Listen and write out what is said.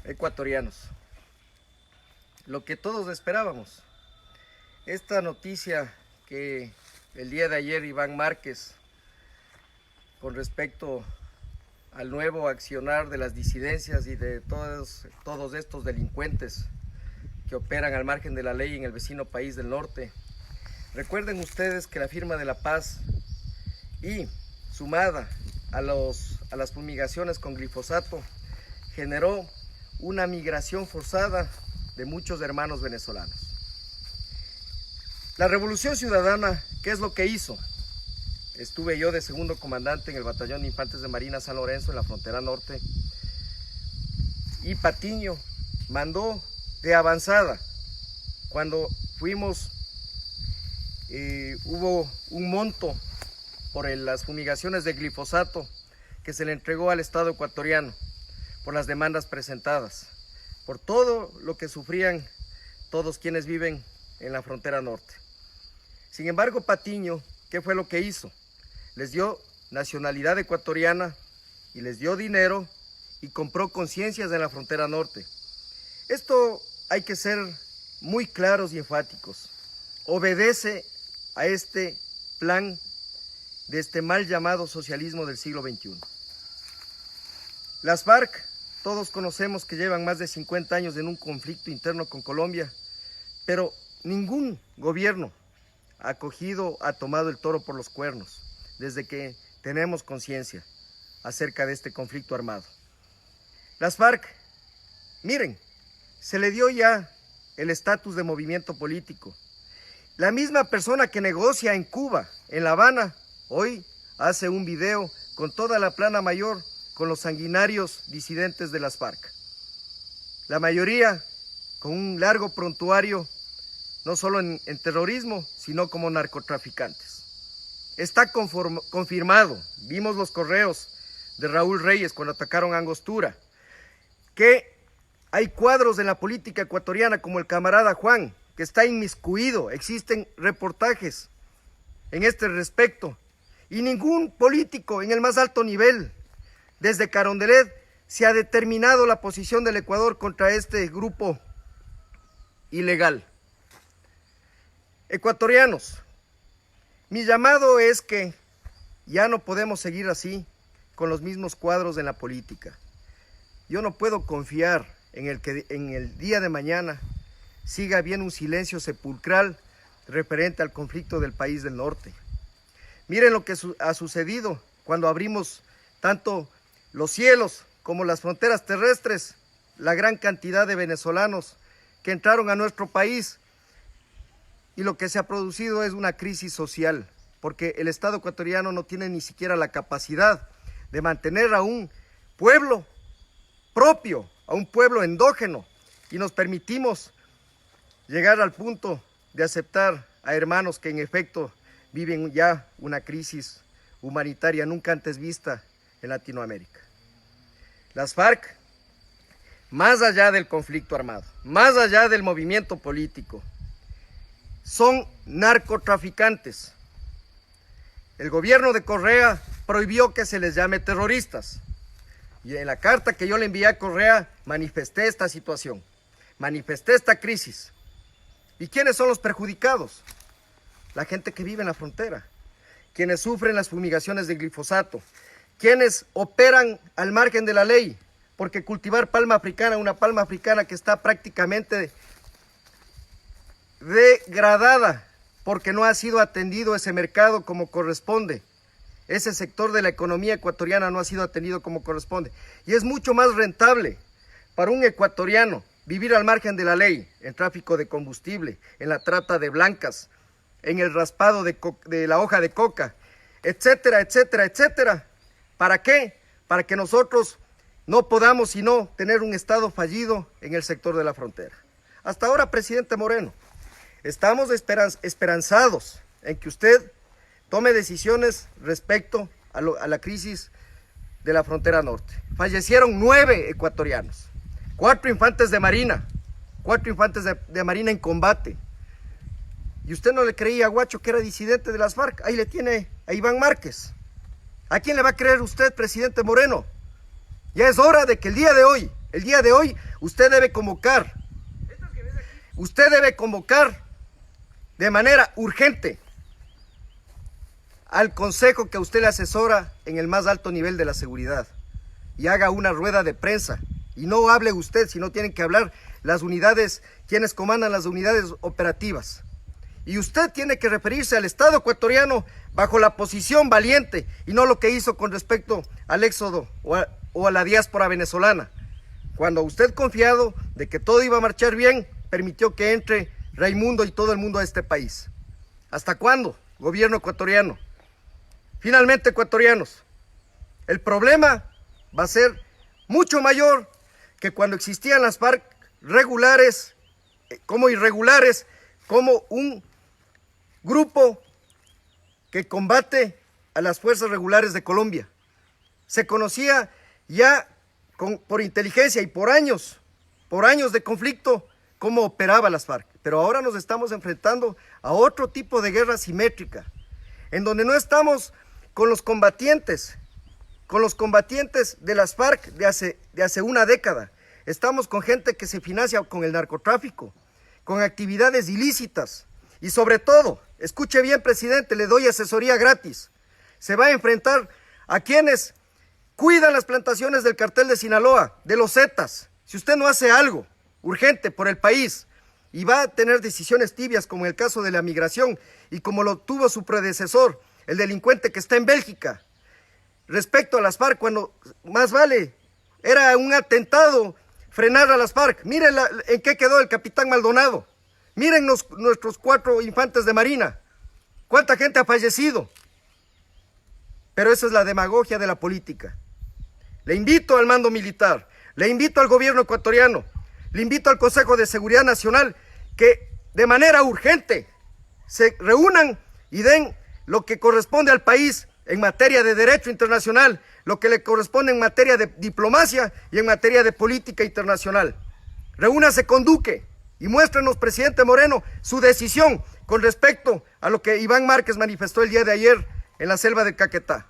Ecuatorianos, lo que todos esperábamos, esta noticia que el día de ayer Iván Márquez, con respecto al nuevo accionar de las disidencias y de todos estos delincuentes que operan al margen de la ley en el vecino país del norte. Recuerden ustedes que la firma de la paz y sumada a las fumigaciones con glifosato generó una migración forzada de muchos hermanos venezolanos. La Revolución Ciudadana, ¿qué es lo que hizo? Estuve yo de segundo comandante en el Batallón de Infantes de Marina San Lorenzo, en la frontera norte, y Patiño mandó de avanzada. Cuando fuimos, hubo un monto por las fumigaciones de glifosato que se le entregó al Estado ecuatoriano por las demandas presentadas, por todo lo que sufrían todos quienes viven en la frontera norte. Sin embargo, Patiño, ¿qué fue lo que hizo? Les dio nacionalidad ecuatoriana y les dio dinero y compró conciencias en la frontera norte. Esto hay que ser muy claros y enfáticos. Obedece a este plan de este mal llamado socialismo del siglo XXI. Las FARC, todos conocemos que llevan más de 50 años en un conflicto interno con Colombia, pero ningún gobierno ha tomado el toro por los cuernos desde que tenemos conciencia acerca de este conflicto armado. Las FARC, miren, se le dio ya el estatus de movimiento político. La misma persona que negocia en Cuba, en La Habana, hoy hace un video con toda la plana mayor con los sanguinarios disidentes de las FARC. La mayoría con un largo prontuario, no solo en terrorismo, sino como narcotraficantes. Está confirmado, vimos los correos de Raúl Reyes cuando atacaron a Angostura, que hay cuadros en la política ecuatoriana como el camarada Juan, que está inmiscuido, existen reportajes en este respecto, y ningún político en el más alto nivel, desde Carondelet, se ha determinado la posición del Ecuador contra este grupo ilegal. Ecuatorianos, mi llamado es que ya no podemos seguir así con los mismos cuadros en la política. Yo no puedo confiar en el día de mañana siga habiendo un silencio sepulcral referente al conflicto del país del norte. Miren lo que ha sucedido cuando abrimos tanto los cielos como las fronteras terrestres, la gran cantidad de venezolanos que entraron a nuestro país, y lo que se ha producido es una crisis social, porque el Estado ecuatoriano no tiene ni siquiera la capacidad de mantener a un pueblo propio, a un pueblo endógeno, y nos permitimos llegar al punto de aceptar a hermanos que en efecto viven ya una crisis humanitaria nunca antes vista en Latinoamérica. Las FARC, más allá del conflicto armado, más allá del movimiento político, son narcotraficantes. El gobierno de Correa prohibió que se les llame terroristas. Y en la carta que yo le envié a Correa manifesté esta situación, manifesté esta crisis. ¿Y quiénes son los perjudicados? La gente que vive en la frontera, quienes sufren las fumigaciones de glifosato, quienes operan al margen de la ley, porque cultivar palma africana, una palma africana que está prácticamente degradada, porque no ha sido atendido ese mercado como corresponde. Ese sector de la economía ecuatoriana no ha sido atendido como corresponde. Y es mucho más rentable para un ecuatoriano vivir al margen de la ley, en tráfico de combustible, en la trata de blancas, en el raspado de la hoja de coca, etcétera, etcétera, etcétera. ¿Para qué? Para que nosotros no podamos sino tener un Estado fallido en el sector de la frontera. Hasta ahora, presidente Moreno, estamos esperanzados en que usted tome decisiones respecto a la crisis de la frontera norte. Fallecieron 9 ecuatorianos, 4 infantes de marina, 4 infantes de marina en combate. Y usted no le creía a Guacho que era disidente de las FARC. Ahí le tiene a Iván ¿A quién le va a creer usted, presidente Moreno? Ya es hora de que el día de hoy El día de hoy usted debe convocar de manera urgente al consejo que a usted le asesora en el más alto nivel de la seguridad y haga una rueda de prensa. Y no hable usted, sino tienen que hablar las unidades, quienes comandan las unidades operativas. Y usted tiene que referirse al Estado ecuatoriano bajo la posición valiente y no lo que hizo con respecto al éxodo o a la diáspora venezolana. Cuando usted, confiado de que todo iba a marchar bien, permitió que entre Raimundo y todo el mundo a este país. ¿Hasta cuándo, gobierno ecuatoriano? Finalmente, ecuatorianos, el problema va a ser mucho mayor que cuando existían las FARC regulares, como irregulares, como un grupo que combate a las fuerzas regulares de Colombia. Se conocía ya por inteligencia y por años de conflicto cómo operaba las FARC. Pero ahora nos estamos enfrentando a otro tipo de guerra simétrica, en donde no estamos con los combatientes de las FARC de hace una década. Estamos con gente que se financia con el narcotráfico, con actividades ilícitas y sobre todo, escuche bien, presidente, le doy asesoría gratis. Se va a enfrentar a quienes cuidan las plantaciones del cartel de Sinaloa, de los Zetas. Si usted no hace algo urgente por el país y va a tener decisiones tibias como en el caso de la migración y como lo tuvo su predecesor, el delincuente que está en Bélgica, respecto a las FARC, cuando más vale, era un atentado frenar a las FARC. Miren en qué quedó el capitán Maldonado. Miren nuestros 4 infantes de marina. ¿Cuánta gente ha fallecido? Pero esa es la demagogia de la política. Le invito al mando militar, le invito al gobierno ecuatoriano, le invito al Consejo de Seguridad Nacional que de manera urgente se reúnan y den lo que corresponde al país en materia de derecho internacional, lo que le corresponde en materia de diplomacia y en materia de política internacional. Reúnase con Duque y muéstrenos, presidente Moreno, su decisión con respecto a lo que Iván Márquez manifestó el día de ayer en la selva del Caquetá.